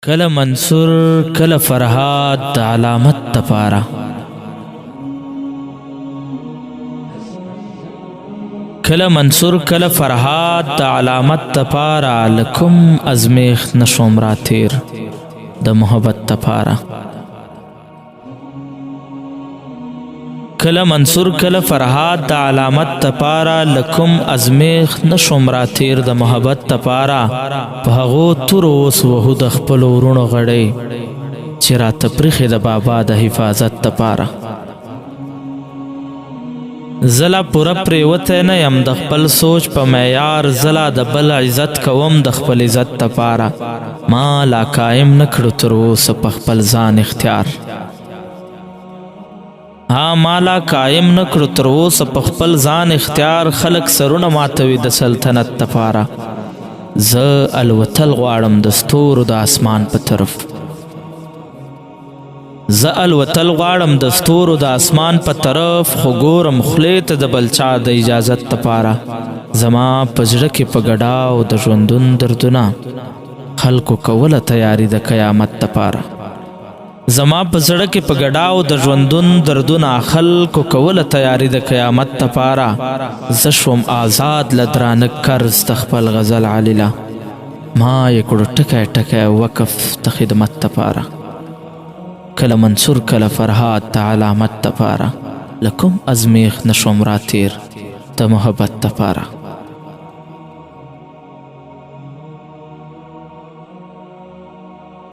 کله منصور کله فرهاد د علامت دپاره کله منصور کله فرهاد د علامت دپاره لکم ازمیخت نشوم را تیر د محبت دپاره کله منصور کله فرهاد د علامت دپاره لکم ازمیخت نشوم را تیر د محبت دپاره په هغو تورو وسوهو د خپلو وروڼو غړۍ چې راته پریښې د بابا د حفاظت دپاره زه لا پوره پرېوتی نه یم د خپل سوچ په معیار زه لا د بل عزت کوم د خپل عزت دپاره ما لا قایم نه کړو تر اوسه په خپل ځان اختیار مالا قایم نکړو تر اوسه په خپل ځان اختیار خلک سرونه ماتوي د سلطنت دپاره زه الوتل غواړم د ستورو د اسمان په طرف زه الوتل غواړم د ستورو د اسمان په طرف خو ګورم خولې ته د بل چا د اجازت دپاره زما په زړه کې په ګډاو د ژوندون دردونه خلکو کوله تیاري د قیامت دپاره زما په زړه کې په ګډاو د ژوندون دردونه خلکو کوله تیاري د قیامت دپاره زه شوم آزاد له درانه قرض د خپل غزل علیله ما یې کړو ټکی ټکی وقف د خدمت دپاره کله منصور کله فرهاد د علامت دپاره لکم ازمیخ نشوم را تیر د محبت دپاره